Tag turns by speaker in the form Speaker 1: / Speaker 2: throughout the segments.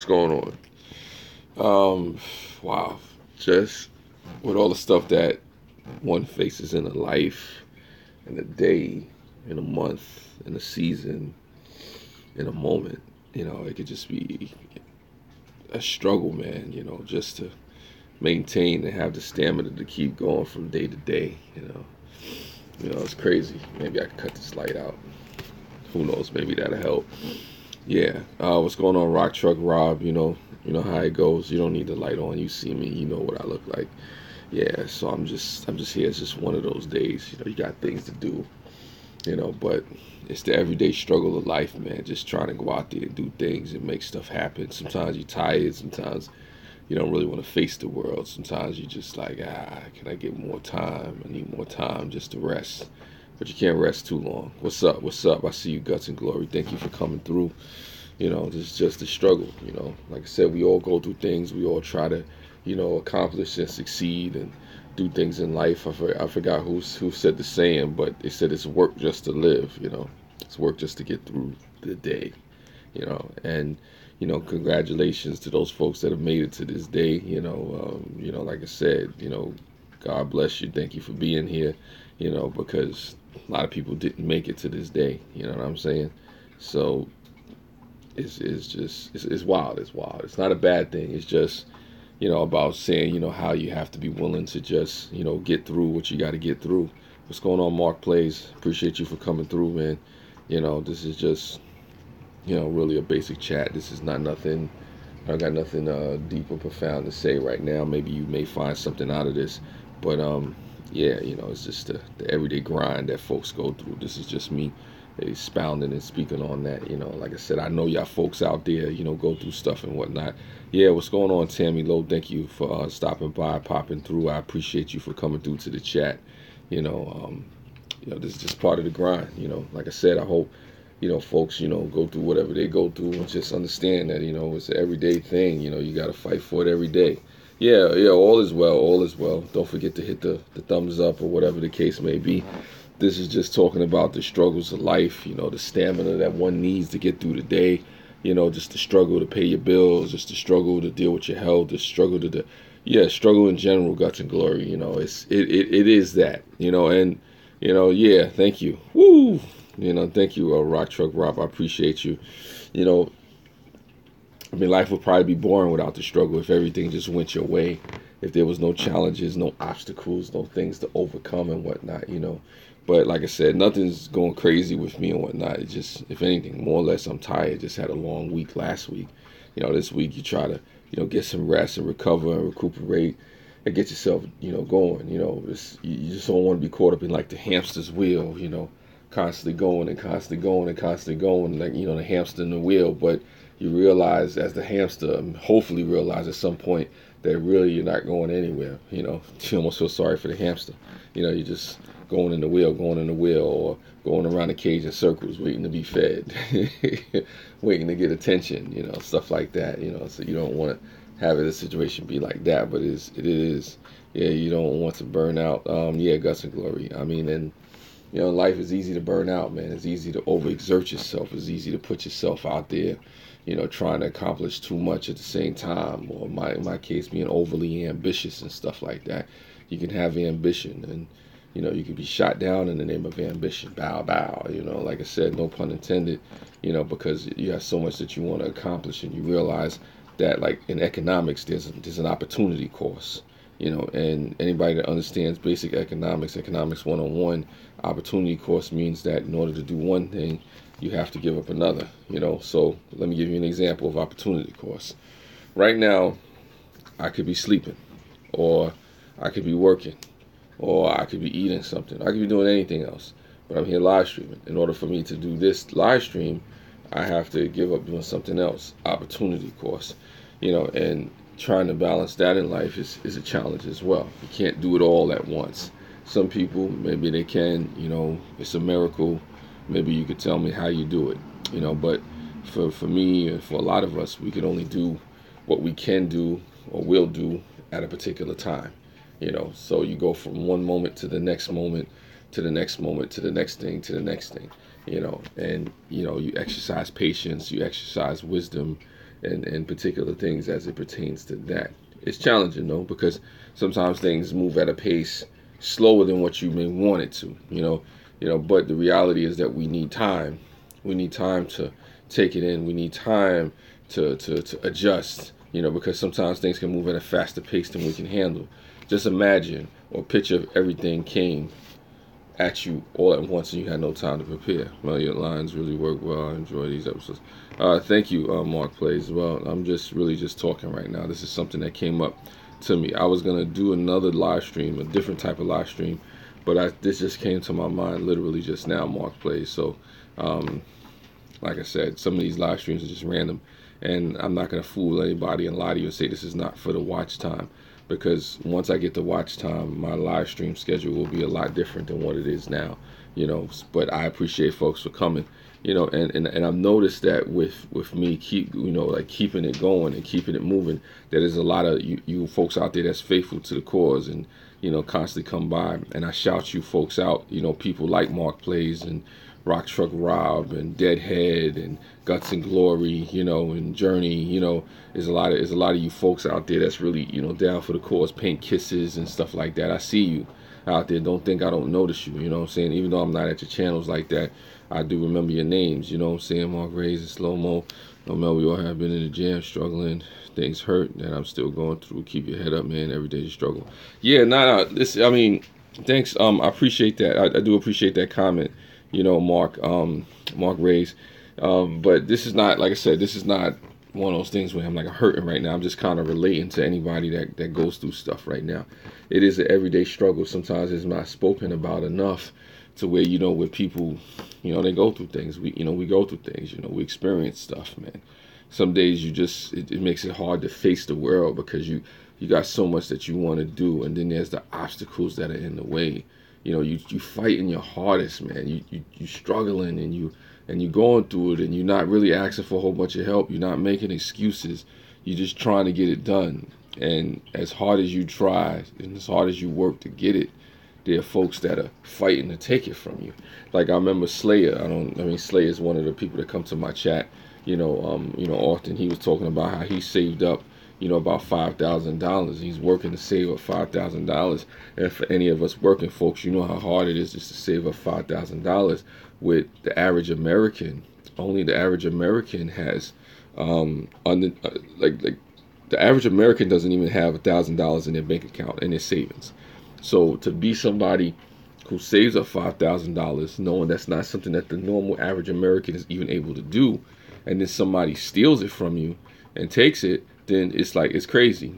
Speaker 1: going on? Wow. Just with all the stuff that one faces in a life, in a day, in a month, in a season, in a moment, it could just be a struggle, man, just to maintain and have the stamina to keep going from day to day. It's crazy. Maybe I could cut this light out. Who knows? Maybe that'll help. Yeah. What's going on, Rock Truck Rob? You know how it goes. You don't need the light on. You see me. You know what I look like. Yeah. So I'm just here. It's just one of those days. You got things to do. But it's the everyday struggle of life, man. Just trying to go out there and do things and make stuff happen. Sometimes you're tired. Sometimes you don't really want to face the world. Sometimes you're just like, can I get more time? I need more time just to rest. But you can't rest too long. What's up? What's up? I see you, Guts and Glory. Thank you for coming through. This is just a struggle. Like I said, we all go through things. We all try to, accomplish and succeed and do things in life. I forgot who said the saying, but they said it's work just to live. It's work just to get through the day. And congratulations to those folks that have made it to this day. Like I said, God bless you. Thank you for being here. Because a lot of people didn't make it to this day. You know what I'm saying? So it's wild. It's wild. It's not a bad thing. It's just about saying how you have to be willing to just get through what you got to get through. What's going on, Mark Plays? Appreciate you for coming through, man. This is just really a basic chat. This is not nothing. I got nothing deep or profound to say right now. Maybe you may find something out of this, but yeah, it's just the everyday grind that folks go through. This is just me expounding and speaking on that. Like I said, I know y'all folks out there, go through stuff and whatnot. Yeah, what's going on, Tammy Lowe? Thank you for stopping by, popping through. I appreciate you for coming through to the chat. This is just part of the grind. Like I said, I hope folks, go through whatever they go through and just understand that, it's an everyday thing. You got to fight for it every day. Yeah, all is well, all is well. Don't forget to hit the thumbs up or whatever the case may be. This is just talking about the struggles of life, the stamina that one needs to get through the day, just the struggle to pay your bills, just the struggle to deal with your health, the struggle struggle in general, Guts and Glory. It is that, and, yeah, thank you. Woo! Thank you, Rock Truck Rob. I appreciate you. Life would probably be boring without the struggle if everything just went your way. If there was no challenges, no obstacles, no things to overcome and whatnot, But like I said, nothing's going crazy with me and whatnot. It's just, if anything, more or less, I'm tired. Just had a long week last week. This week you try to, get some rest and recover and recuperate and get yourself, going. You just don't want to be caught up in like the hamster's wheel, constantly going and constantly going and constantly going, like, the hamster in the wheel. But you realize as the hamster, hopefully realize at some point that really you're not going anywhere. You almost feel sorry for the hamster. You're just going in the wheel, or going around the cage in circles, waiting to be fed, waiting to get attention, stuff like that. So you don't want to have a situation be like that, but it is. Yeah, you don't want to burn out. Yeah, Guts and Glory. And life is easy to burn out, man. It's easy to overexert yourself. It's easy to put yourself out there, trying to accomplish too much at the same time, or in my case, being overly ambitious and stuff like that. You can have ambition, and you can be shot down in the name of ambition. Bow, bow. Like I said, no pun intended. Because you have so much that you want to accomplish, and you realize that, like in economics, there's an opportunity cost. And anybody that understands basic economics 101, opportunity cost means that in order to do one thing, you have to give up another. So let me give you an example of opportunity cost. Right now, I could be sleeping, or I could be working, or I could be eating something. I could be doing anything else, but I'm here live streaming. In order for me to do this live stream, I have to give up doing something else. Opportunity cost, and trying to balance that in life is a challenge as well. You can't do it all at once. Some people, maybe they can, it's a miracle. Maybe you could tell me how you do it, but for me and for a lot of us, we can only do what we can do or will do at a particular time. So you go from one moment to the next moment, to the next moment, to the next thing, to the next thing, and you exercise patience, you exercise wisdom, and particular things as it pertains to that. It's challenging though, because sometimes things move at a pace slower than what you may want it to, but the reality is that we need time. We need time to take it in. We need time to adjust, because sometimes things can move at a faster pace than we can handle. Just imagine or picture if everything came at you all at once and you had no time to prepare. Well, your lines really work well. I enjoy these episodes. Thank you, Mark Plays. Well, I'm just really just talking right now. This is something that came up to me. I was gonna do another live stream, a different type of live stream, but this just came to my mind literally just now. Mark Plays. So, like I said, some of these live streams are just random, and I'm not gonna fool anybody and lie to you and say this is not for the watch time, because once I get the watch time, my live stream schedule will be a lot different than what it is now, But I appreciate folks for coming, and I've noticed that with me keeping it going and keeping it moving, that there's a lot of you folks out there that's faithful to the cause and constantly come by, and I shout you folks out, people like Mark Plays and Rock Truck Rob and Deadhead and Guts and Glory, and Journey, there's a lot of you folks out there that's really, down for the cause, Paint Kisses and stuff like that. I see you out there. Don't think I don't notice you, you know what I'm saying? Even though I'm not at your channels like that, I do remember your names, you know what I'm saying? Mark Rays and Slow Mo. Mel, we all have been in the jam, struggling. Things hurt that I'm still going through. Keep your head up, man. Every day you struggle. Yeah, thanks. I appreciate that. I do appreciate that comment, Mark Rays. But this is not, like I said, this is not one of those things where I'm like hurting right now. I'm just kind of relating to anybody that goes through stuff right now. It is an everyday struggle. Sometimes it's not spoken about enough to where, where people, they go through things. We go through things, we experience stuff, man. Some days it makes it hard to face the world because you got so much that you want to do, and then there's the obstacles that are in the way. You fighting your hardest, man. You struggling and you going through it, and you're not really asking for a whole bunch of help. You're not making excuses. You're just trying to get it done. And as hard as you try and as hard as you work to get it, there are folks that are fighting to take it from you. Like I remember Slayer. Slayer is one of the people that come to my chat. Often he was talking about how he saved up, about $5,000. He's working to save up $5,000. And for any of us working folks, you know how hard it is just to save up $5,000. With the average American, only the average American has, the average American doesn't even have $1,000 in their bank account in their savings. So to be somebody who saves up $5,000, knowing that's not something that the normal average American is even able to do, and then somebody steals it from you and takes it, then it's crazy,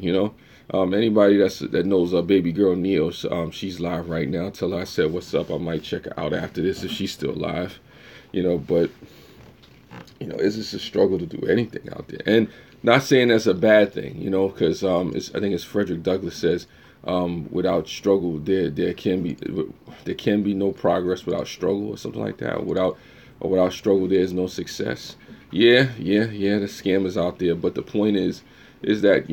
Speaker 1: Anybody that knows baby girl Neil, she's live right now. Tell her I said what's up. I might check her out after this if she's still live, But it's just a struggle to do anything out there, and not saying that's a bad thing, because I think it's Frederick Douglass says, without struggle there can be no progress without struggle or something like that. Without struggle there's no success. Yeah, the scammers out there, but the point is that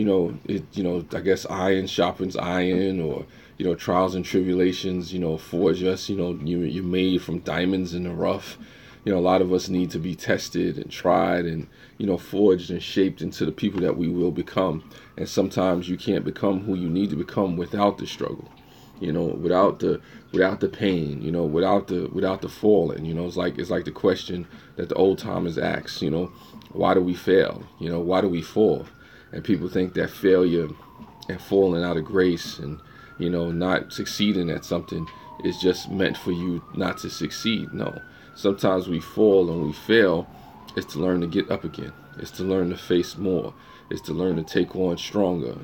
Speaker 1: I guess iron sharpens iron, or trials and tribulations forge us. You're made from diamonds in the rough. A lot of us need to be tested and tried and forged and shaped into the people that we will become. And sometimes you can't become who you need to become without the struggle, without the pain, without the falling. It's like the question that the old timers ask, why do we fail? Why do we fall? And people think that failure and falling out of grace and not succeeding at something is just meant for you not to succeed. No, sometimes we fall and we fail. It's to learn to get up again. It's to learn to face more. It's to learn to take on stronger,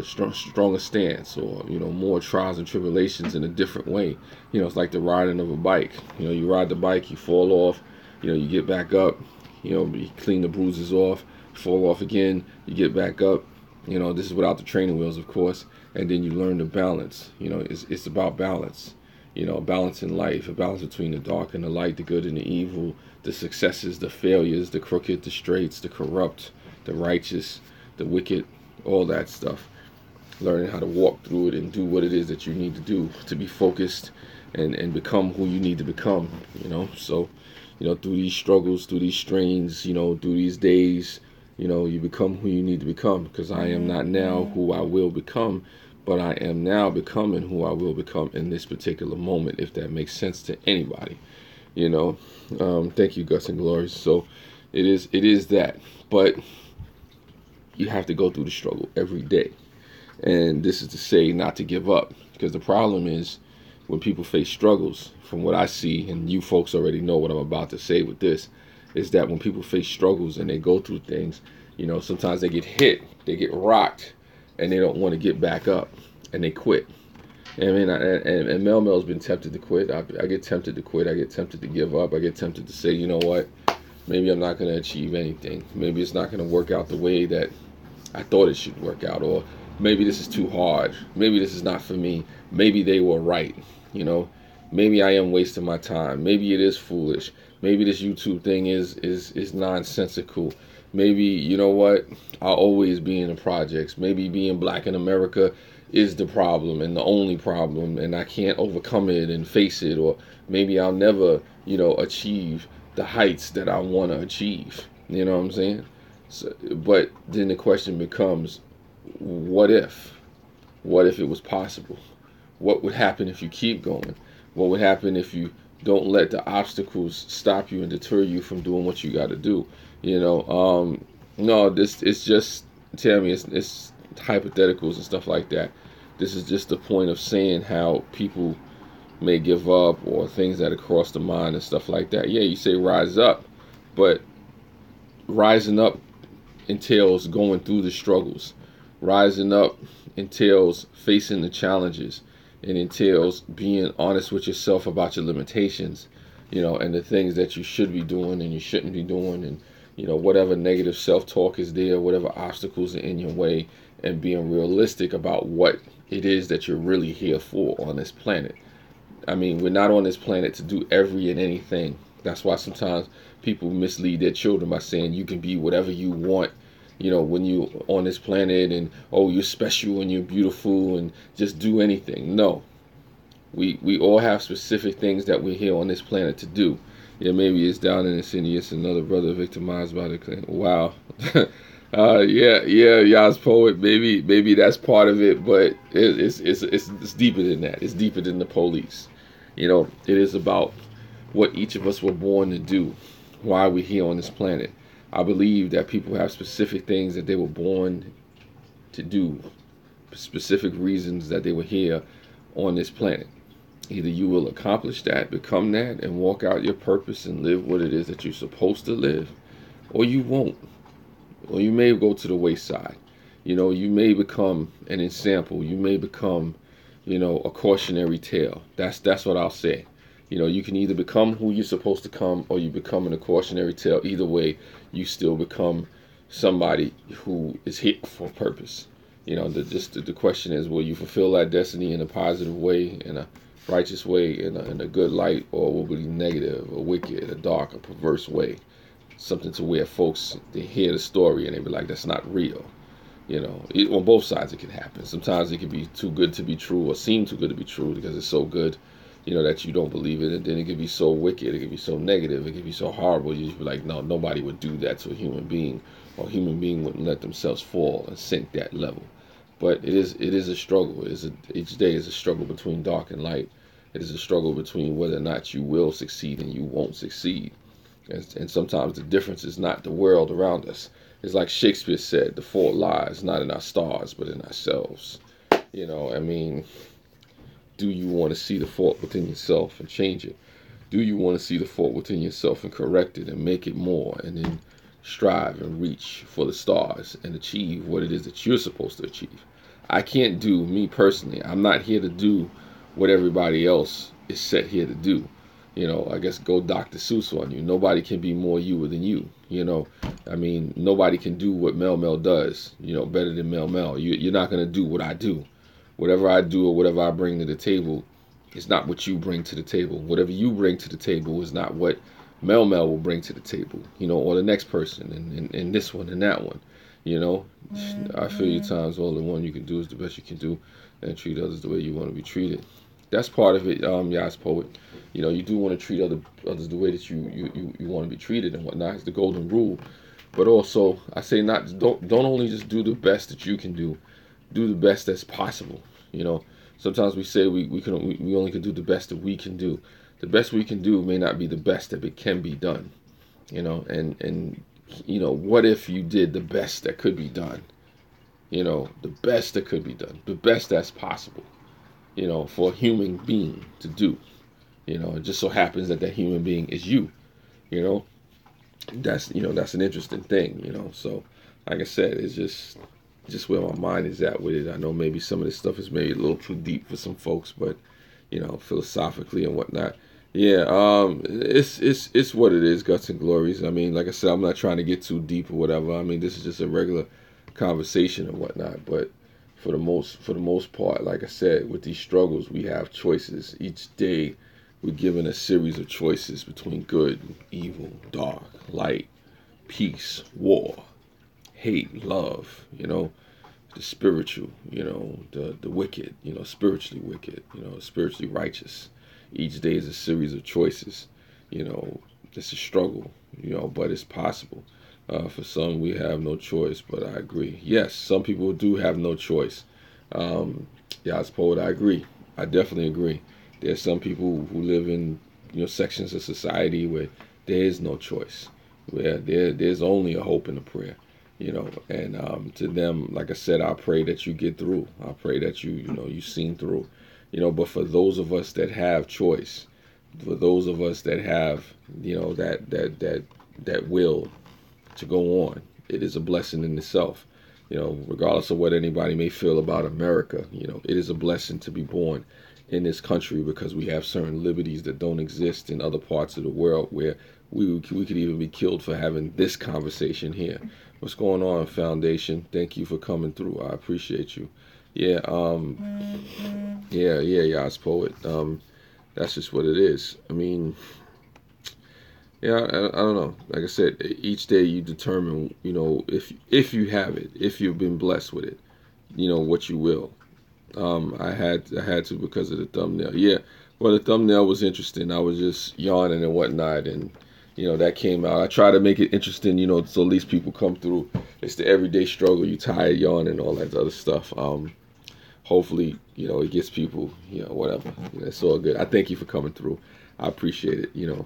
Speaker 1: stronger stance, or more trials and tribulations in a different way. It's like the riding of a bike. You ride the bike, you fall off, you get back up, you clean the bruises off, fall off again, you get back up. This is without the training wheels, of course, and then you learn to balance. It's about balance. Balance in life, a balance between the dark and the light, the good and the evil, the successes, the failures, the crooked, the straights, the corrupt, the righteous, the wicked, all that stuff. Learning how to walk through it and do what it is that you need to do to be focused and become who you need to become, So through these struggles, through these strains, through these days, you become who you need to become. Because I am not now who I will become, but I am now becoming who I will become in this particular moment, if that makes sense to anybody. Thank you, Gus and Glories. So it is that, but you have to go through the struggle every day. And this is to say not to give up, because the problem is when people face struggles, from what I see, and you folks already know what I'm about to say with this, is that when people face struggles and they go through things, sometimes they get hit, they get rocked, and they don't want to get back up, and they quit. I mean, and Mel Mel's been tempted to quit. I get tempted to quit. I get tempted to give up. I get tempted to say, you know what, maybe I'm not going to achieve anything. Maybe it's not going to work out the way that I thought it should work out, or maybe this is too hard. Maybe this is not for me. Maybe they were right. Maybe I am wasting my time. Maybe it is foolish. Maybe this YouTube thing is nonsensical. Maybe, you know what, I'll always be in the projects. Maybe being black in America is the problem and the only problem, and I can't overcome it and face it. Or maybe I'll never, achieve the heights that I want to achieve. You know what I'm saying? So, but then the question becomes, what if? What if it was possible? What would happen if you keep going? What would happen if you don't let the obstacles stop you and deter you from doing what you got to do? No, this it's just, Tammy, it's hypotheticals and stuff like that. This is just the point of saying how people may give up, or things that cross the mind and stuff like that. Yeah, you say rise up, but rising up entails going through the struggles. Rising up entails facing the challenges. It entails being honest with yourself about your limitations, and the things that you should be doing and you shouldn't be doing, and whatever negative self-talk is there, whatever obstacles are in your way, and being realistic about what it is that you're really here for on this planet. I mean, we're not on this planet to do every and anything. That's why sometimes people mislead their children by saying you can be whatever you want, when you're on this planet, and oh, you're special and you're beautiful and just do anything. No. We all have specific things that we're here on this planet to do. Yeah, maybe it's down in Insidious, another brother victimized by the clan. Wow. Yeah, Yaz Poet. Maybe that's part of it, but it's deeper than that. It's deeper than the police. It is about what each of us were born to do, why we're here on this planet. I believe that people have specific things that they were born to do, specific reasons that they were here on this planet. Either you will accomplish that, become that, and walk out your purpose and live what it is that you're supposed to live, or you won't. Or you may go to the wayside. You may become an example. You may become, a cautionary tale. That's what I'll say. You can either become who you're supposed to come, or you become a cautionary tale. Either way, you still become somebody who is here for a purpose. The question is, will you fulfill that destiny in a positive way, in a righteous way, in a good light, or will it be negative, or wicked, a dark, a perverse way? Something to where folks, they hear the story and they be like, that's not real. On both sides it can happen. Sometimes it can be too good to be true, or seem too good to be true because it's so good, that you don't believe it. And then it can be so wicked, it can be so negative, it can be so horrible. You just be like, no, nobody would do that to a human being, or a human being wouldn't let themselves fall and sink that level. But it is a struggle. Each day is a struggle between dark and light. It is a struggle between whether or not you will succeed and you won't succeed. And sometimes the difference is not the world around us. It's like Shakespeare said, the fault lies not in our stars, but in ourselves. Do you want to see the fault within yourself and change it? Do you want to see the fault within yourself and correct it and make it more, and then strive and reach for the stars and achieve what it is that you're supposed to achieve? I can't do, me personally, I'm not here to do what everybody else is set here to do. I guess go Dr. Seuss on you. Nobody can be more you than you. Nobody can do what Mel Mel does, better than Mel Mel. You're not going to do what I do. Whatever I do or whatever I bring to the table is not what you bring to the table. Whatever you bring to the table is not what Mel Mel will bring to the table, or the next person, and this one and that one. I feel your times all in one. You can do is the best you can do, and treat others the way you want to be treated. That's part of it. Yas Poet. You know, you do want to treat others the way that you want to be treated and whatnot. It's the golden rule. But also, I say not don't only just do the best that you can do. Do the best that's possible. You know, sometimes we say we only can do the best that we can do. The best we can do may not be the best that it can be done. You know, and you know, what if you did the best that could be done? You know, the best that could be done, the best that's possible. You know, for a human being to do. You know, it just so happens that that human being is you. You know, that's an interesting thing. You know, so like I said, it's just where my mind is at with it. I know maybe some of this stuff is maybe a little too deep for some folks, but you know, philosophically and whatnot. Yeah, it's what it is, guts and glories. I mean, like I said, I'm not trying to get too deep or whatever. I mean, this is just a regular conversation and whatnot. But for the most part, like I said, with these struggles, we have choices each day. We're given a series of choices between good, evil, dark, light, peace, war, hate, love. You know, the spiritual, you know, the wicked, you know, spiritually wicked, you know, spiritually righteous. Each day is a series of choices. You know, it's a struggle, you know, but it's possible. For some, we have no choice, but I agree. Yes, some people do have no choice. Yas Poet, I agree. I definitely agree. There's some people who live in, you know, sections of society where there is no choice, where there's only a hope and a prayer, you know. And to them, like I said, I pray that you get through. I pray that you know, you seen through, you know. But for those of us that have choice, for those of us that have, you know, that will to go on, it is a blessing in itself. You know, regardless of what anybody may feel about America, you know, it is a blessing to be born in this country because we have certain liberties that don't exist in other parts of the world where we could even be killed for having this conversation here. What's going on, Foundation? Thank you for coming through. I appreciate you. Yeah, Yas Poet. That's just what it is. I mean, yeah, I don't know. Like I said, each day you determine, you know, if you have it, if you've been blessed with it, you know, what you will. I had to because of the thumbnail. Yeah, well, the thumbnail was interesting. I was just yawning and whatnot, and you know, that came out. I try to make it interesting, you know, so at least people come through. It's the everyday struggle. You tired, yawning, all that other stuff. Hopefully, you know, it gets people, you know, whatever. You know, it's all good. I thank you for coming through. I appreciate it. You know,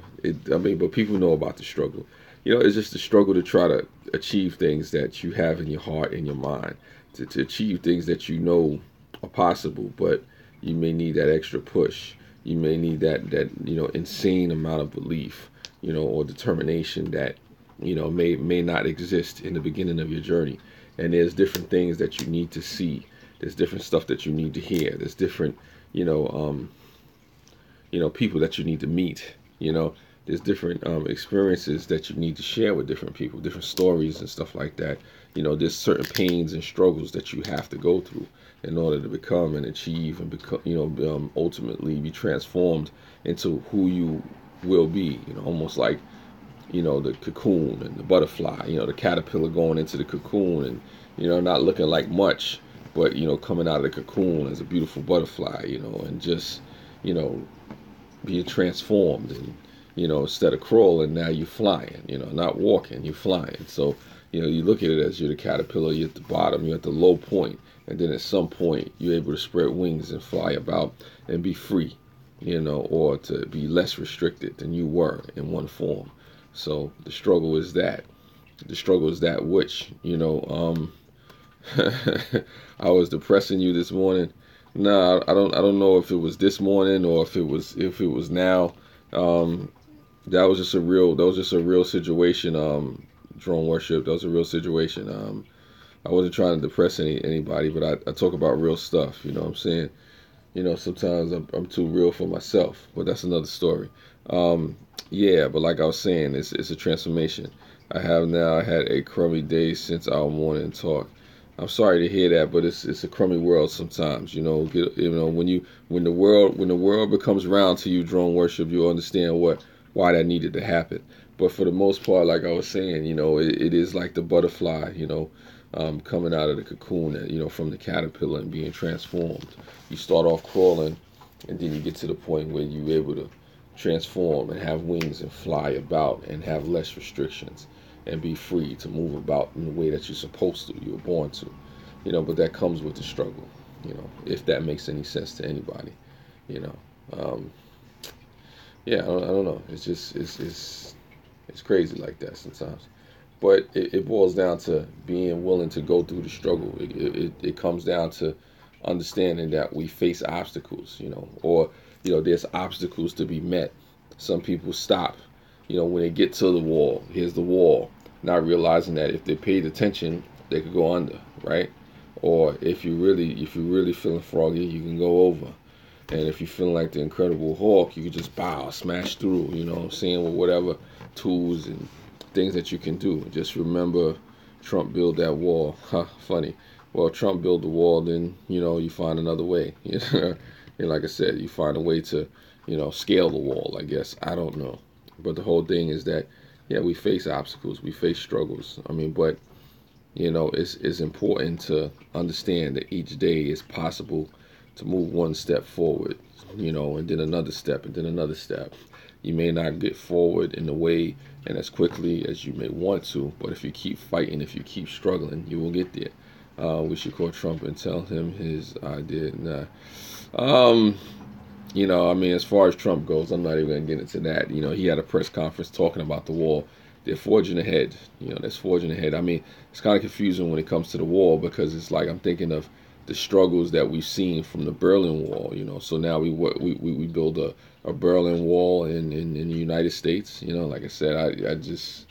Speaker 1: I mean, but people know about the struggle. You know, it's just the struggle to try to achieve things that you have in your heart and your mind, to achieve things that you know are possible, but you may need that extra push. You may need that you know, insane amount of belief, you know, or determination that, you know, may not exist in the beginning of your journey. And there's different things that you need to see. There's different stuff that you need to hear. There's different, you know, people that you need to meet. You know, there's different experiences that you need to share with different people, different stories and stuff like that. You know, there's certain pains and struggles that you have to go through in order to become and achieve and become, you know, ultimately be transformed into who you will be. You know, almost like, you know, the cocoon and the butterfly. You know, the caterpillar going into the cocoon and, you know, not looking like much, but, you know, coming out of the cocoon as a beautiful butterfly. You know, and just, you know, being transformed, and you know, instead of crawling, now you're flying. You know, not walking, you're flying. So, you know, you look at it as you're the caterpillar, you're at the bottom, you're at the low point, and then at some point you're able to spread wings and fly about and be free, you know, or to be less restricted than you were in one form. So the struggle is that. The struggle is that which, you know, I was depressing you this morning. No, I don't know if it was this morning or if it was now. That was just a real situation. Drone worship. That was a real situation. I wasn't trying to depress anybody, but I talk about real stuff. You know what I'm saying? You know, sometimes I'm too real for myself, but that's another story. Yeah, but like I was saying, it's a transformation. I have now had a crummy day since our morning talk. I'm sorry to hear that, but it's a crummy world sometimes. You know, when the world becomes round to you, drone worship, you'll understand why that needed to happen. But for the most part, like I was saying, you know, it is like the butterfly, you know, coming out of the cocoon, you know, from the caterpillar and being transformed. You start off crawling, and then you get to the point where you're able to transform and have wings and fly about and have less restrictions and be free to move about in the way that you're supposed to, you were born to. But that comes with the struggle, if that makes any sense to anybody. you know um, yeah, I don't know, it's crazy like that sometimes. But it boils down to being willing to go through the struggle. It comes down to understanding that we face obstacles, or there's obstacles to be met. Some people stop, when they get to the wall. Here's the wall, not realizing that if they paid attention, they could go under, right? Or if you're really feeling froggy, you can go over. And if you're feeling like the Incredible Hulk, you can just bow, smash through, what I'm saying, with whatever tools and things that you can do. Just remember, Trump built that wall. Funny. Well, Trump built the wall, then, you find another way. And like I said, you find a way to, scale the wall, I guess. I don't know. But the whole thing is that, yeah, we face obstacles. We face struggles. But, it's important to understand that each day is possible to move one step forward, and then another step, and then another step. You may not get forward in the way and as quickly as you may want to, but if you keep fighting, if you keep struggling, you will get there. We should call Trump and tell him his idea. As far as Trump goes, I'm not even going to get into that. He had a press conference talking about the wall. They're forging ahead. That's forging ahead. It's kind of confusing when it comes to the wall, because it's like I'm thinking of the struggles that we've seen from the Berlin Wall. So now we build a Berlin Wall in the United States. Like I said, I just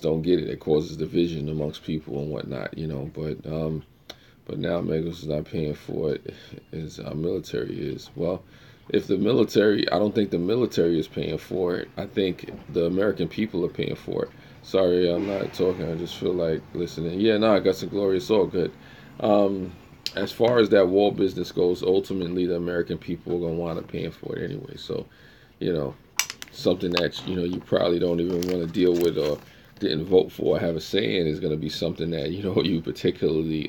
Speaker 1: don't get it. It causes division amongst people and whatnot. But now Megos is not paying for it, as our military is. Well, if the military, I don't think the military is paying for it. I think the American people are paying for it. Sorry, I'm not talking. I just feel like listening. Yeah, no, I got some glory. It's all good. As far as that wall business goes, ultimately the American people are gonna wind up paying for it anyway. So, something that you probably don't even want to deal with or didn't vote for or have a say in is gonna be something that you particularly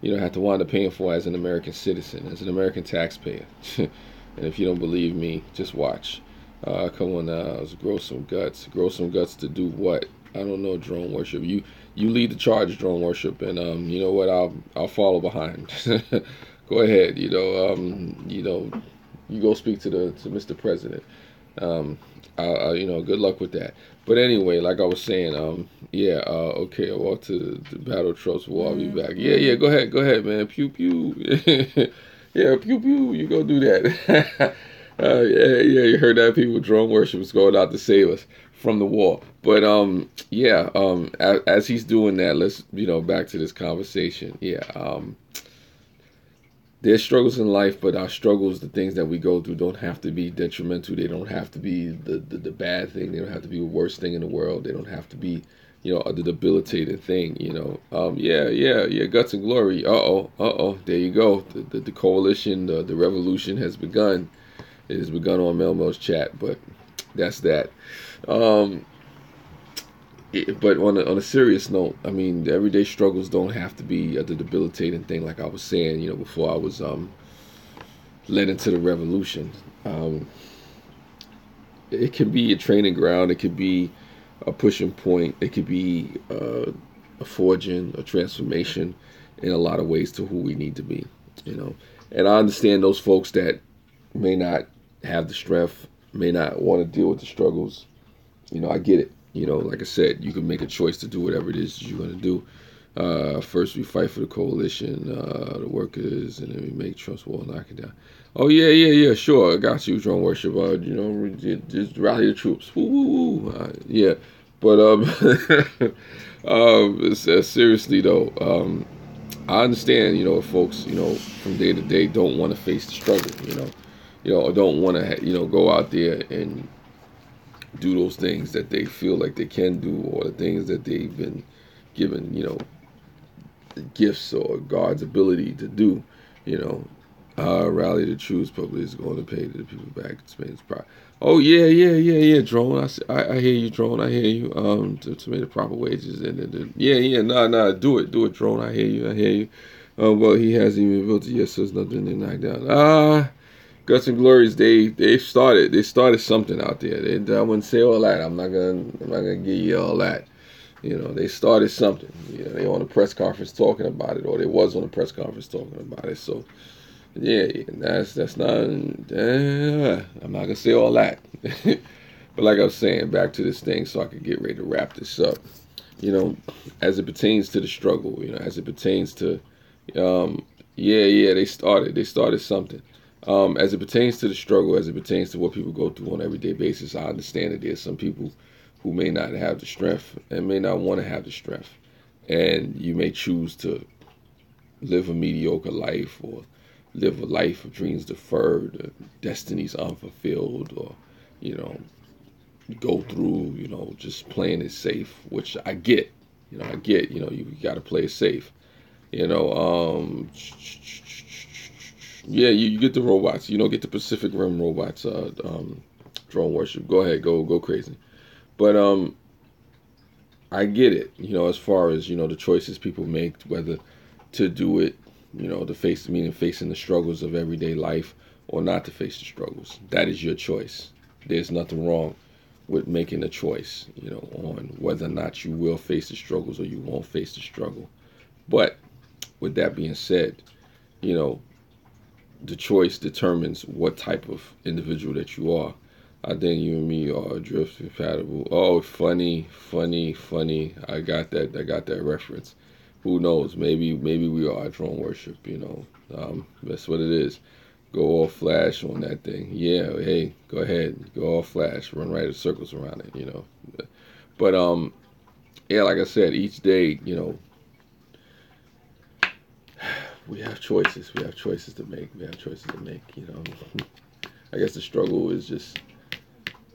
Speaker 1: have to wind up paying for as an American citizen, as an American taxpayer. And if you don't believe me, just watch. Come on now, let's grow some guts. Grow some guts to do what? I don't know, Drone Worship. You lead the charge, Drone Worship, and you know what? I'll follow behind. Go ahead. You go speak to Mr. President. Good luck with that. But anyway, like I was saying, okay, I'll walk to the battle trust war. I'll be back. Yeah, go ahead, man. Pew pew. Yeah, pew pew. You go do that. Yeah, you heard that, people. Drone Worship is going out to save us from the war. But as he's doing that, let's back to this conversation. There's struggles in life, but our struggles, the things that we go through, don't have to be detrimental. They don't have to be the bad thing. They don't have to be the worst thing in the world. They don't have to be, a debilitating thing. Guts and glory. There you go. The coalition, the revolution has begun. It has begun on Melmo's chat, but that's that. But on a serious note, the everyday struggles don't have to be the debilitating thing, like I was saying, before I was led into the revolution. It can be a training ground. It could be a pushing point. It could be a forging, a transformation in a lot of ways to who we need to be, And I understand those folks that may not have the strength, may not want to deal with the struggles. I get it. Like I said, you can make a choice to do whatever it is you're going to do. First, we fight for the coalition, the workers, and then we make Trump's wall, knock it down. Oh, yeah, sure. I got you, Drone Worship. Just rally the troops. Woo, woo, woo. Yeah. But seriously, though, I understand, folks, from day to day don't want to face the struggle, or don't want to, go out there and do those things that they feel like they can do, or the things that they've been given, gifts or God's ability to do, rally the troops. Public is going to pay the people back. Spain's pride. Oh yeah, Drone. I hear you, Drone. I hear you. To make the proper wages and nah, do it, Drone. I hear you. Well, he hasn't even built it yet, so there's nothing to knock down. Guts and Glories, they started something out there. I wouldn't say all that. I'm not gonna give you all that. They started something. They on a press conference talking about it, or they was on a press conference talking about it. So yeah, that's not. I'm not gonna say all that. But like I was saying, back to this thing, so I could get ready to wrap this up. As it pertains to the struggle, as it pertains to, yeah, they started something. As it pertains to the struggle, as it pertains to what people go through on an everyday basis, I understand that there's some people who may not have the strength and may not want to have the strength, and you may choose to live a mediocre life, or live a life of dreams deferred, destinies unfulfilled, or you know go through, just playing it safe, which I get. You got to play it safe. You know, yeah, you get the robots. You don't get the Pacific Rim robots. Drone worship. Go ahead, go crazy. But I get it. As far as the choices people make, whether to do it, to face, meaning facing the struggles of everyday life, or not to face the struggles. That is your choice. There's nothing wrong with making a choice, on whether or not you will face the struggles or you won't face the struggle. But with that being said, you know, the choice determines what type of individual that you are. I think you and me are drift compatible. Oh, funny. I got that reference. Who knows? Maybe we are drone worship. That's what it is. Go all flash on that thing. Yeah, hey, go ahead, go all flash, run right in circles around it. But yeah, like I said, each day, we have choices. We have choices to make. I guess the struggle is just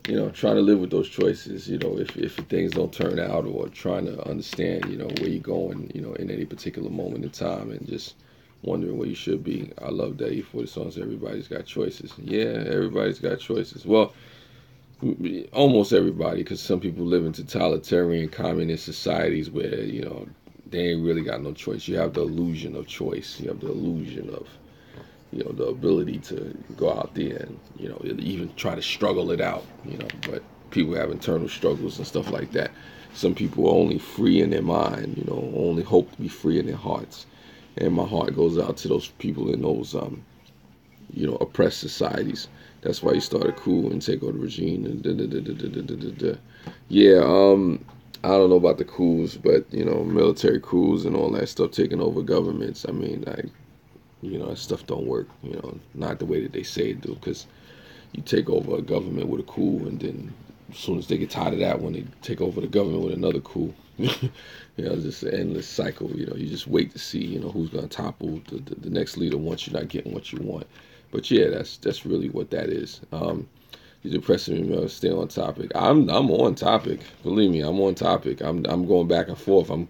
Speaker 1: trying to live with those choices, if things don't turn out, or trying to understand, where you're going, in any particular moment in time, and just wondering where you should be. I love that E40 songs. Everybody's got choices. Yeah, everybody's got choices. Well, almost everybody, because some people live in totalitarian communist societies where, they ain't really got no choice. You have the illusion of choice. You have the illusion of, the ability to go out there and, even try to struggle it out, but people have internal struggles and stuff like that. Some people are only free in their mind, only hope to be free in their hearts. And my heart goes out to those people in those, oppressed societies. That's why you start a coup and take over the regime. And yeah, I don't know about the coups, but, military coups and all that stuff, taking over governments. I mean, that stuff don't work, not the way that they say it do, because you take over a government with a coup, and then as soon as they get tired of that one, they take over the government with another coup. It's just an endless cycle. You just wait to see, who's going to topple the next leader once you're not getting what you want. But yeah, that's really what that is. You're depressing me, stay on topic. I'm on topic. Believe me, I'm on topic. I'm going back and forth. I'm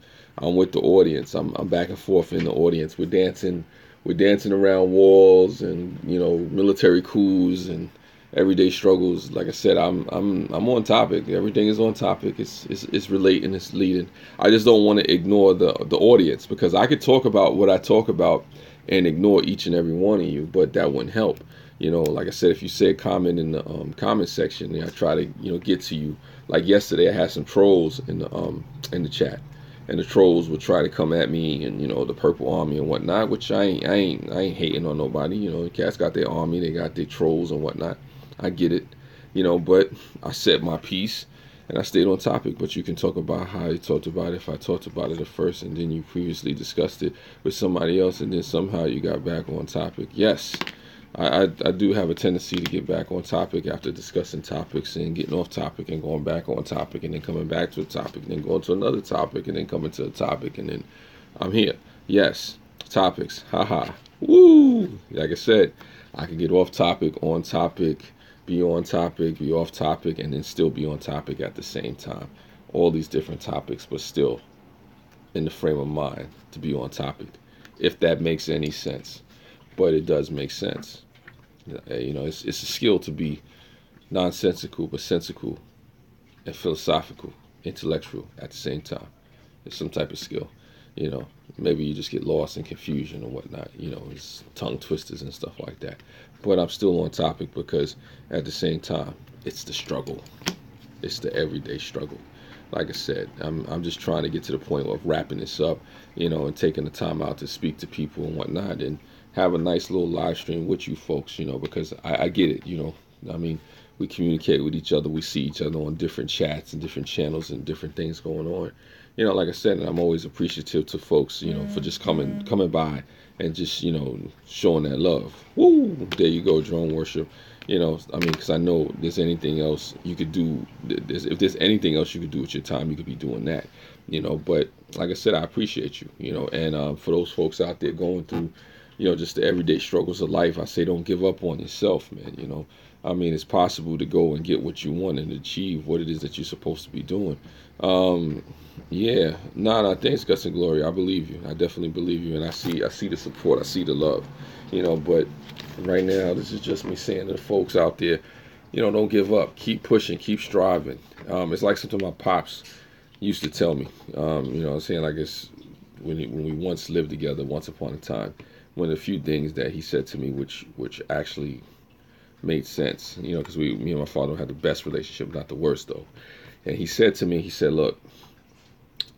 Speaker 1: with the audience. I'm back and forth in the audience. We're dancing around walls and military coups and everyday struggles. Like I said, I'm on topic. Everything is on topic. It's relating. It's leading. I just don't want to ignore the audience, because I could talk about what I talk about and ignore each and every one of you, but that wouldn't help. Like I said, if you say a comment in the comment section, I try to get to you. Like yesterday, I had some trolls in the chat. And the trolls would try to come at me and, the Purple Army and whatnot, which I ain't hating on nobody. The cats got their army, they got their trolls and whatnot. I get it, but I said my piece and I stayed on topic. But you can talk about how you talked about it. If I talked about it at first and then you previously discussed it with somebody else and then somehow you got back on topic. Yes, I do have a tendency to get back on topic after discussing topics and getting off topic and going back on topic and then coming back to a topic and then going to another topic and then coming to a topic and then I'm here. Yes, topics. Haha. Woo! Like I said, I can get off topic, on topic, be on topic, be off topic, and then still be on topic at the same time. All these different topics, but still in the frame of mind to be on topic, if that makes any sense. But it does make sense. It's a skill to be nonsensical but sensical and philosophical, intellectual at the same time. It's some type of skill. You know, maybe you just get lost in confusion or whatnot. You know, it's tongue twisters and stuff like that. But I'm still on topic because at the same time, it's the struggle. It's the everyday struggle. Like I said, I'm just trying to get to the point of wrapping this up, you know, and taking the time out to speak to people and whatnot, and have a nice little live stream with you folks, you know, because I get it, you know. I mean, we communicate with each other, we see each other on different chats and different channels and different things going on. You know, like I said, and I'm always appreciative to folks, you know, for just coming by and just, you know, showing that love. Woo! There you go, drone worship. You know, I mean, because I know there's anything else you could do. If there's anything else you could do with your time, you could be doing that. You know, but like I said, I appreciate you. You know, and for those folks out there going through, you know, just the everyday struggles of life, I say don't give up on yourself, man. You know, I mean, it's possible to go and get what you want and achieve what it is that you're supposed to be doing. Yeah, nah, thanks, Gus and Glory. I believe you. I definitely believe you, and I see the support. I see the love. You know, but right now, this is just me saying to the folks out there, you know, don't give up. Keep pushing. Keep striving. It's like something my pops used to tell me. You know, I'm saying, like, it's when we once lived together, once upon a time. One of the few things that he said to me, which actually made sense. You know, because me and my father had the best relationship, not the worst though. And he said to me, he said, look,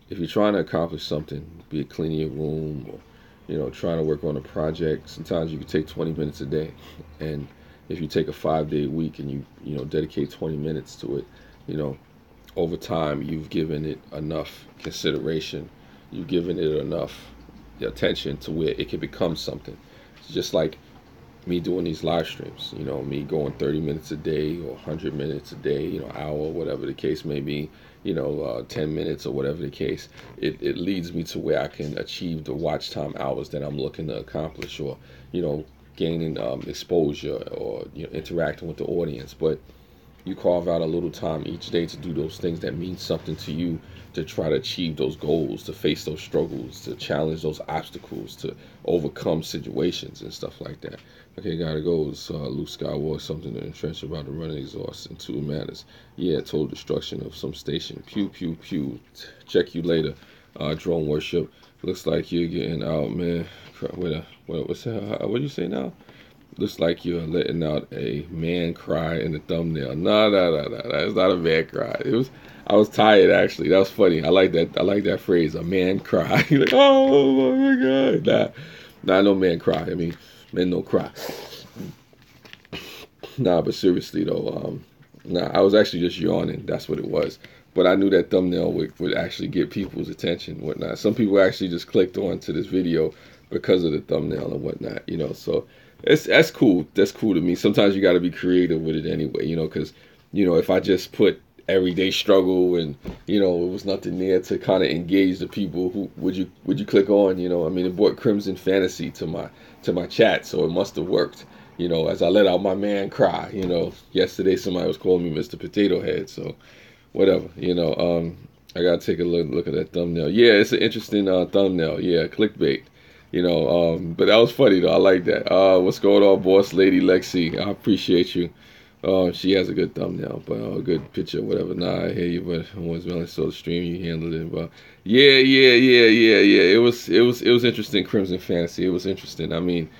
Speaker 1: if you're trying to accomplish something, be it cleaning your room or, you know, trying to work on a project, sometimes you can take 20 minutes a day. And if you take a 5-day week and you know, dedicate 20 minutes to it, you know, over time, you've given it enough consideration. You've given it enough attention to where it can become something. It's just like me doing these live streams, you know, me going 30 minutes a day or 100 minutes a day, you know, hour, whatever the case may be, you know, 10 minutes or whatever the case, it leads me to where I can achieve the watch time hours that I'm looking to accomplish, or, you know, gaining exposure, or, you know, interacting with the audience. But you carve out a little time each day to do those things that mean something to you, to try to achieve those goals, to face those struggles, to challenge those obstacles, to overcome situations and stuff like that. Okay, gotta go. It's Luke Skywalker, something to entrench about the running exhaust in 2 matters. Yeah, total destruction of some station. Pew, pew, pew. Check you later. Drone worship. Looks like you're getting out, man. What's that? What do you say now? Looks like you're letting out a man cry in the thumbnail. No. That's not a man cry. I was tired, actually. That was funny. I like that phrase, a man cry. You're like, oh my God. Nah, no man cry. I mean, men don't cry. Nah, but seriously though, I was actually just yawning. That's what it was. But I knew that thumbnail would actually get people's attention and whatnot. Some people actually just clicked on to this video because of the thumbnail and whatnot, you know. So that's cool. That's cool to me. Sometimes you got to be creative with it anyway, you know, because, you know, if I just put everyday struggle and, you know, it was nothing there to kind of engage the people, who would you click on? You know, I mean, it brought Crimson Fantasy to my chat, so it must have worked. You know, as I let out my man cry. You know, yesterday somebody was calling me Mr. Potato Head, so whatever. You know, I gotta take a look at that thumbnail. Yeah, it's an interesting thumbnail. Yeah, clickbait. You know, but that was funny though. I like that. What's going on, boss lady Lexi? I appreciate you. She has a good thumbnail, but a good picture, whatever. Nah, I hear you, but I was really so the stream you handled it. But yeah. It was interesting, Crimson Fantasy. It was interesting. I mean,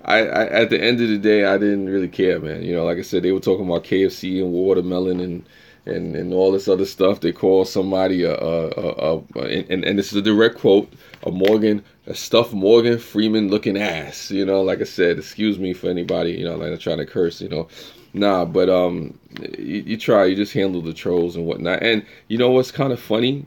Speaker 1: I at the end of the day, I didn't really care, man. You know, like I said, they were talking about KFC and watermelon and all this other stuff. They call somebody and this is a direct quote, a stuffed Morgan Freeman looking ass. You know, like I said, excuse me for anybody, you know, like I'm trying to curse, you know. Nah, but you just handle the trolls and whatnot. And you know what's kind of funny?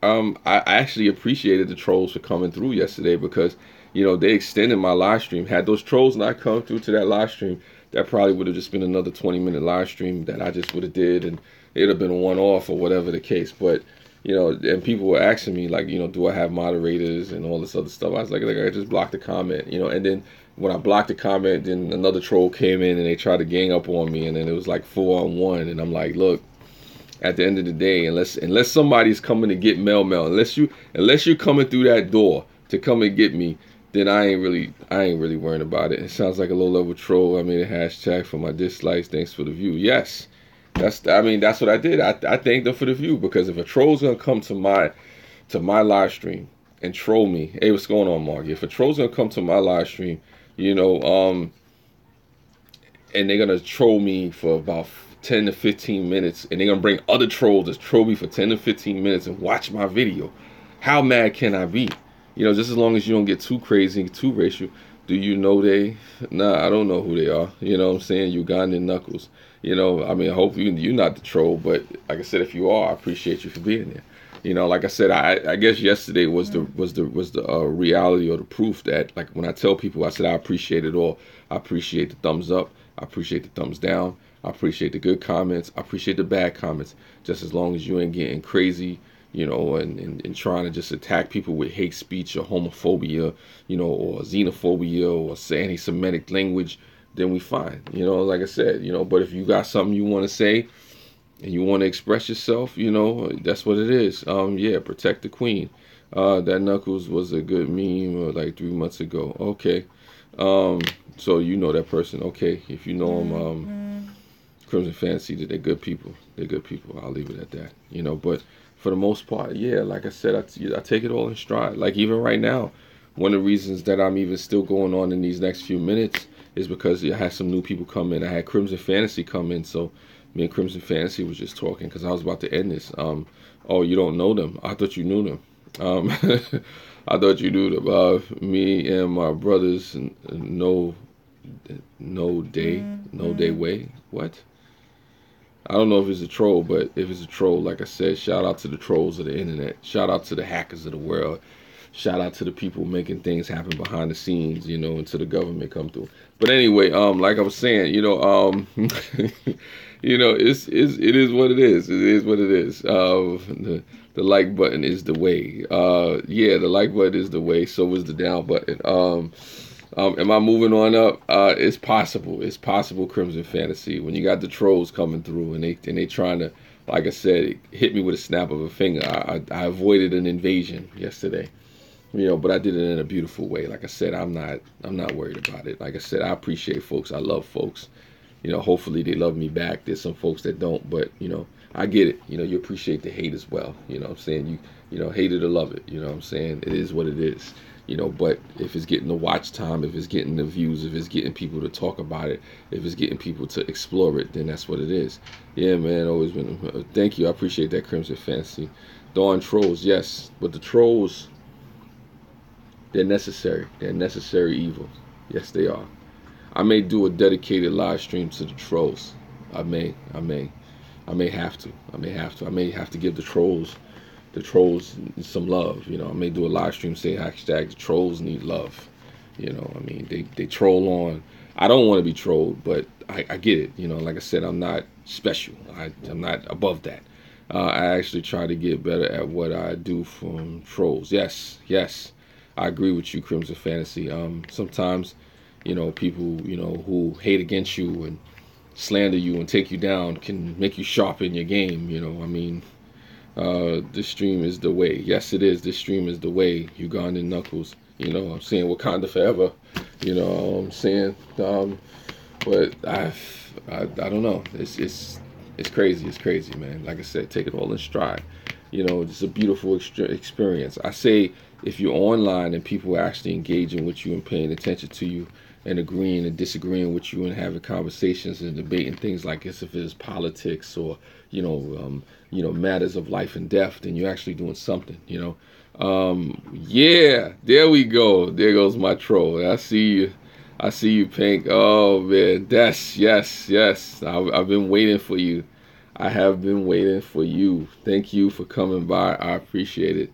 Speaker 1: I actually appreciated the trolls for coming through yesterday, because, you know, they extended my live stream. Had those trolls not come through to that live stream, that probably would have just been another 20-minute live stream that I just would have did, and it'd have been a one-off or whatever the case. But, you know, and people were asking me, like, you know, do I have moderators and all this other stuff. I was like I just blocked the comment, you know. And then when I blocked the comment, then another troll came in and they tried to gang up on me, and then it was like 4-on-1, and I'm like, look, at the end of the day, unless somebody's coming to get Mel, unless you're coming through that door to come and get me, then I ain't really worrying about it. It sounds like a low-level troll. I made a hashtag for my dislikes. Thanks for the view. Yes, that's what I did. I thanked them for the view, because if a troll's gonna come to my live stream and troll me. Hey, what's going on, Mark? If a troll's gonna come to my live stream, you know, and they're gonna troll me for about 10 to 15 minutes, and they're gonna bring other trolls to troll me for 10 to 15 minutes and watch my video, how mad can I be? You know, just as long as you don't get too crazy, too racial. Do you know they? Nah, I don't know who they are. You know what I'm saying? Ugandan Knuckles. You know, I mean, I hope you're not the troll, but like I said, if you are, I appreciate you for being there. You know, like I said, I guess yesterday was the reality or the proof that, like, when I tell people, I said I appreciate it all. I appreciate the thumbs up. I appreciate the thumbs down. I appreciate the good comments. I appreciate the bad comments. Just as long as you ain't getting crazy, you know, and trying to just attack people with hate speech or homophobia, you know, or xenophobia or anti-Semitic language, then we fine. You know, like I said, you know, but if you got something you want to say and you want to express yourself, you know, that's what it is. Yeah, protect the queen. That Knuckles was a good meme like 3 months ago. Okay. So you know that person. Okay. If you know them, Crimson Fantasy, they're good people. They're good people. I'll leave it at that. You know, but for the most part, yeah, like I said, I take it all in stride. Like even right now, one of the reasons that I'm even still going on in these next few minutes is because I had some new people come in. I had Crimson Fantasy come in, so me and Crimson Fantasy was just talking because I was about to end this. Oh, you don't know them? I thought you knew them. I thought you knew them. Me and my brothers, no day way. What? I don't know if it's a troll, but if it's a troll, like I said, shout out to the trolls of the internet. Shout out to the hackers of the world. Shout out to the people making things happen behind the scenes, you know, until the government come through. But anyway, like I was saying, you know, you know, it is what it is. It is what it is. The like button is the way. Yeah, the like button is the way. So is the down button. Am I moving on up? It's possible. It's possible, Crimson Fantasy. When you got the trolls coming through and they trying to, like I said, hit me with a snap of a finger. I avoided an invasion yesterday. You know, but I did it in a beautiful way. Like I said, I'm not worried about it. Like I said, I appreciate folks. I love folks. You know, hopefully they love me back. There's some folks that don't, but you know, I get it. You know, you appreciate the hate as well. You know what I'm saying? You know, hate it or love it. You know what I'm saying? It is what it is. You know, but if it's getting the watch time, if it's getting the views, if it's getting people to talk about it, if it's getting people to explore it, then that's what it is. Yeah, man, always been. Thank you. I appreciate that, Crimson Fantasy. Dawn trolls, yes, but the trolls, they're necessary. They're necessary evil. Yes, they are. I may do a dedicated live stream to the trolls. I may have to. I may have to give the trolls some love. You know, I may do a live stream, say hashtag the trolls need love. You know, I mean, they troll on. I don't want to be trolled, but I get it. You know, like I said, I'm not special. I'm not above that. I actually try to get better at what I do from trolls. Yes, I agree with you, Crimson Fantasy. Sometimes, you know, people, you know, who hate against you and slander you and take you down can make you sharpen your game. You know, I mean, this stream is the way. Yes, it is. This stream is the way. Ugandan Knuckles. You know, I'm saying Wakanda forever. You know, I'm saying, but I don't know. It's crazy. It's crazy, man. Like I said, take it all in stride. You know, it's a beautiful experience. I say, if you're online and people are actually engaging with you and paying attention to you and agreeing and disagreeing with you and having conversations and debating things like this, if it's politics or you know matters of life and death, then you're actually doing something. You know, yeah, there we go. There goes my troll. I see you, Pink. Oh man, yes. I've been waiting for you. I have been waiting for you. Thank you for coming by. I appreciate it.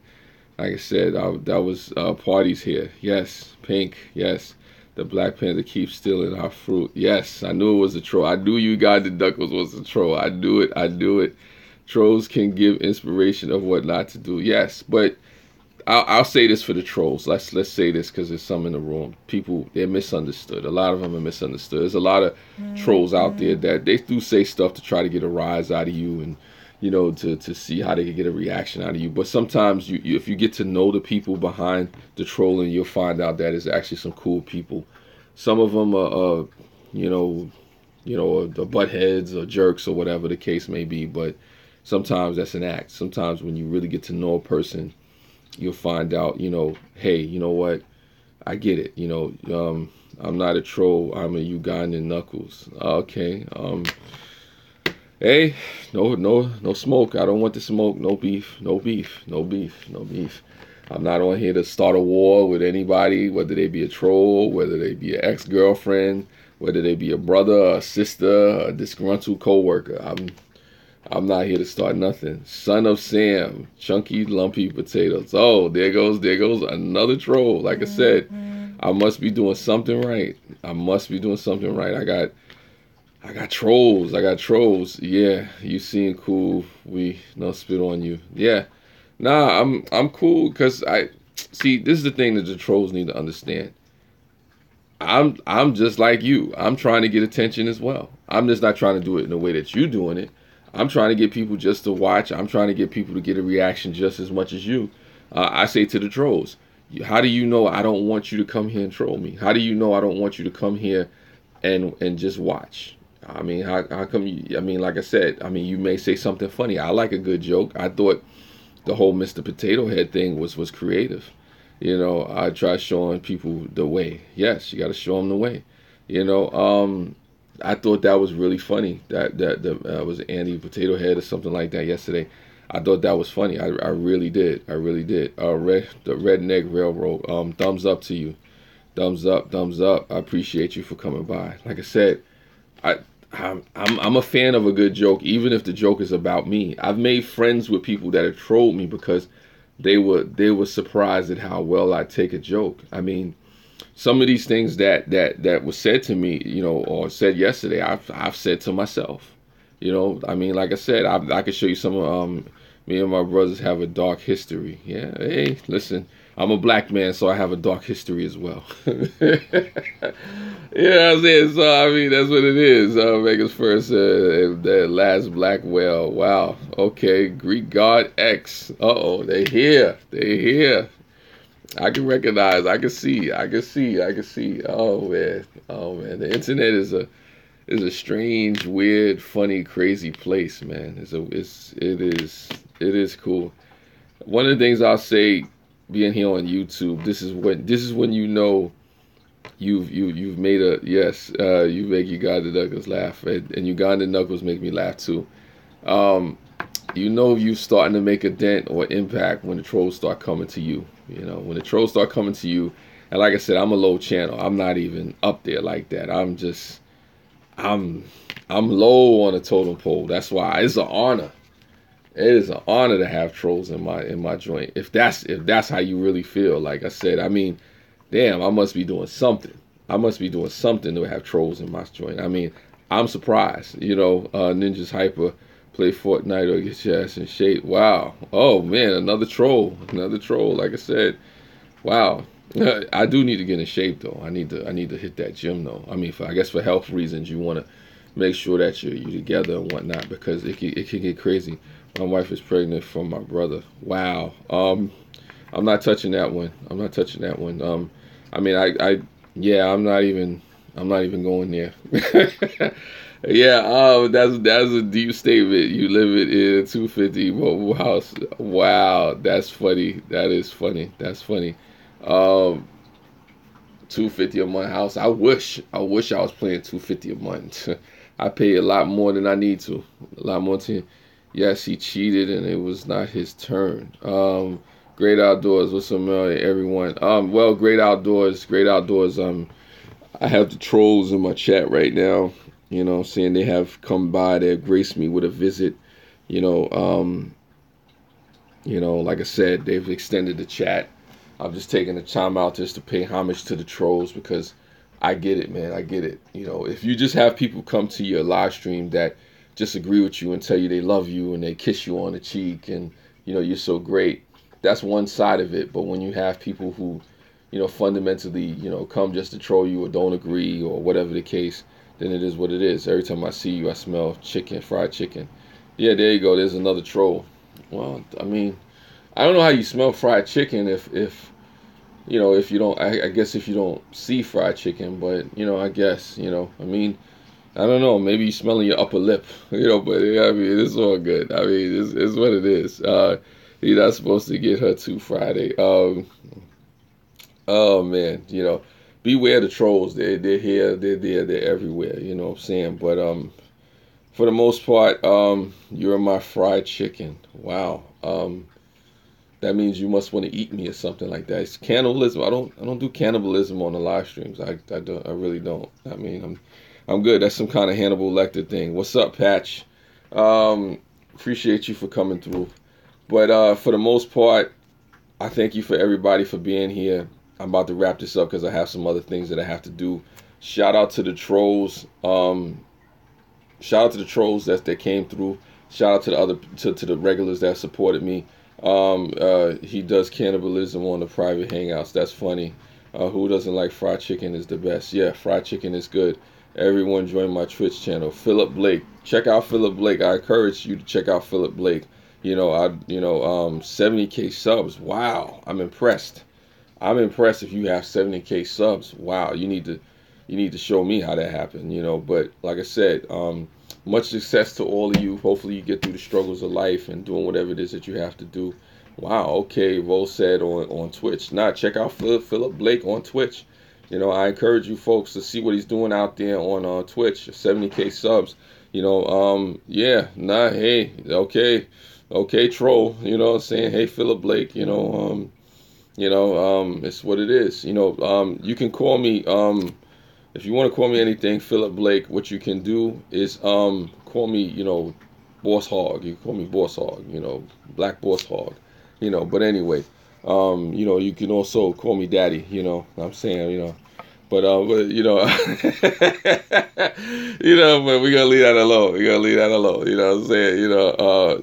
Speaker 1: Like I said, that was parties here. Yes, Pink. Yes. The Black Panther keeps stealing our fruit. Yes, I knew it was a troll. I knew Ugandan Knuckles was a troll. I knew it. Trolls can give inspiration of what not to do. Yes, but I'll say this for the trolls. Let's say this because there's some in the room. People, they're misunderstood. A lot of them are misunderstood. There's a lot of trolls out there that they do say stuff to try to get a rise out of you and, you know, to see how they can get a reaction out of you. But sometimes you if you get to know the people behind the trolling, you'll find out that it's actually some cool people. Some of them are, you know, the butt heads or jerks or whatever the case may be. But sometimes that's an act. Sometimes when you really get to know a person you'll find out, hey, you know what? I get it. I'm not a troll. I'm a Ugandan Knuckles. Okay. Hey, no smoke. I don't want the smoke. No beef. No beef. No beef. No beef. I'm not on here to start a war with anybody, whether they be a troll, whether they be an ex-girlfriend, whether they be a brother, a sister, a disgruntled coworker. I'm not here to start nothing. Son of Sam, chunky, lumpy potatoes. Oh, there goes another troll. Like I said, I must be doing something right. I must be doing something right. I got trolls. Yeah, you seem cool. We no spit on you. Yeah. Nah, I'm cool because I see this is the thing that the trolls need to understand. I'm just like you. I'm trying to get attention as well. I'm just not trying to do it in the way that you're doing it. I'm trying to get people just to watch. I'm trying to get people to get a reaction just as much as you. I say to the trolls, how do you know I don't want you to come here and troll me? How do you know I don't want you to come here and just watch? I mean, how come you, I mean, like I said, I mean, you may say something funny. I like a good joke. I thought the whole Mr. Potato Head thing was creative. I try showing people the way. Yes, you got to show them the way. I thought that was really funny. That was Andy Potato Head or something like that yesterday. I thought that was funny. I really did. I really did. The Redneck Railroad. Thumbs up to you. Thumbs up. Thumbs up. I appreciate you for coming by. Like I said, I'm a fan of a good joke, even if the joke is about me. I've made friends with people that have trolled me because they were surprised at how well I take a joke. I mean, some of these things that was said to me, or said yesterday, I've said to myself. I mean, like I said, I could show you some. Me and my brothers have a dark history. Yeah, hey, listen, I'm a black man, so I have a dark history as well. I'm saying? So, I mean, that's what it is. Vegas first, the last black whale. Wow. Okay, Greek god X. Uh-oh, they here. They here. I can recognize. I can see. Oh man. The internet is a strange, weird, funny, crazy place, man. It is cool. One of the things I'll say, being here on YouTube, this is when you know you've made a yes. You make Uganda Knuckles laugh, and Uganda Knuckles make me laugh too. You're starting to make a dent or impact when the trolls start coming to you. When the trolls start coming to you, and like I said, I'm a low channel. I'm not even up there like that. I'm low on the totem pole. That's why it's an honor. It is an honor to have trolls in my joint. If that's how you really feel, like I said, I mean, damn, I must be doing something. I must be doing something to have trolls in my joint. I mean, I'm surprised. Ninja's Hyper, play Fortnite or get your ass in shape. Wow. Oh man, another troll. Like I said, wow. I do need to get in shape though. I need to hit that gym though. I mean, I guess for health reasons, you want to make sure that you're together and whatnot, because it can get crazy. My wife is pregnant from my brother. Wow. I'm not touching that one. I mean, yeah, I'm not even going there. Yeah, that's a deep statement. You live it in a 250 mobile house. Wow, that's funny. That is funny. That's funny. 250 a month house. I wish I was paying 250 a month. I pay a lot more than I need to. A lot more to. Yes, he cheated and it was not his turn. Great Outdoors. What's up, everyone? Well, Great Outdoors. I have the trolls in my chat right now. Saying they have come by. They have graced me with a visit. Like I said, they've extended the chat. I'm just taking the time out just to pay homage to the trolls, because I get it, man. I get it. If you just have people come to your live stream that just agree with you and tell you they love you and they kiss you on the cheek and, you're so great, that's one side of it. But when you have people who, fundamentally, come just to troll you or don't agree or whatever the case, then it is what it is. Every time I see you, I smell chicken, fried chicken. Yeah, there you go. There's another troll. Well, I mean, I don't know how you smell fried chicken if you don't, I guess if you don't see fried chicken, but, I guess, I mean, I don't know, maybe you're smelling your upper lip, but I mean, it's all good. I mean, it's what it is. You're not supposed to get her too Friday. Oh man, beware the trolls. They're here, they're there, they're everywhere. You know what I'm saying? But for the most part, you're my fried chicken. Wow. That means you must want to eat me or something like that. It's cannibalism. I don't do cannibalism on the live streams. I really don't. I mean, I'm good. That's some kind of Hannibal Lecter thing. What's up, Patch? Appreciate you for coming through. But for the most part, I thank you for everybody for being here. I'm about to wrap this up because I have some other things that I have to do. Shout out to the trolls. Shout out to the trolls that came through. Shout out to the other to the regulars that supported me. He does cannibalism on the private hangouts. That's funny. Who doesn't like fried chicken is the best? Yeah, fried chicken is good. Everyone join my Twitch channel. Philip Blake. Check out Philip Blake. I encourage you to check out Philip Blake. 70K subs. Wow, I'm impressed. I'm impressed if you have 70K subs. Wow, you need to show me how that happened, But like I said, much success to all of you. Hopefully you get through the struggles of life and doing whatever it is that you have to do. Wow, okay, Vol said on Twitch. Check out Philip Blake on Twitch. I encourage you folks to see what he's doing out there on Twitch. 70K subs. Hey, okay, troll. You know what I'm saying? Hey, Philip Blake, it's what it is. You can call me, if you want to call me anything, Philip Blake, what you can do is call me, Boss Hog. You can call me Boss Hog, Black Boss Hog, But anyway, you can also call me Daddy, I'm saying, but but we're gonna leave that alone. We're gonna leave that alone. You know what I'm saying? No.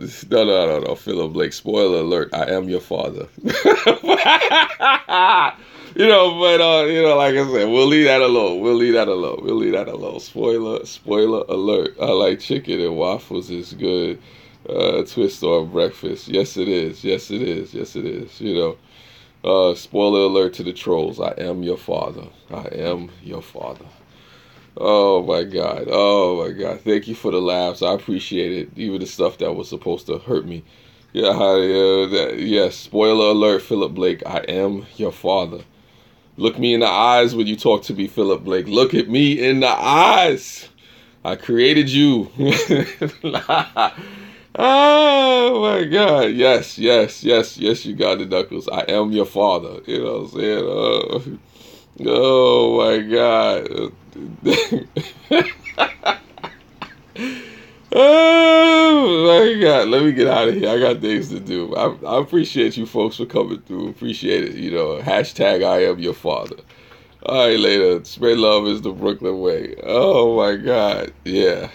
Speaker 1: Philip Blake. Spoiler alert. I am your father. Like I said, we'll leave that alone. We'll leave that alone. Spoiler alert. I like chicken and waffles is good. Twist on breakfast. Yes, it is. Spoiler alert to the trolls. I am your father. I am your father. Oh my God. Thank you for the laughs. I appreciate it. Even the stuff that was supposed to hurt me. Yes. Spoiler alert, Philip Blake. I am your father. Look me in the eyes when you talk to me, Philip Blake. Look at me in the eyes. I created you. Oh my God. Yes, you got the knuckles. I am your father. You know what I'm saying? Oh my God. Oh my God. Let me get out of here. I got things to do. I appreciate you folks for coming through. Appreciate it. Hashtag I am your father. All right, later. Spread love is the Brooklyn way. Oh my God. Yeah.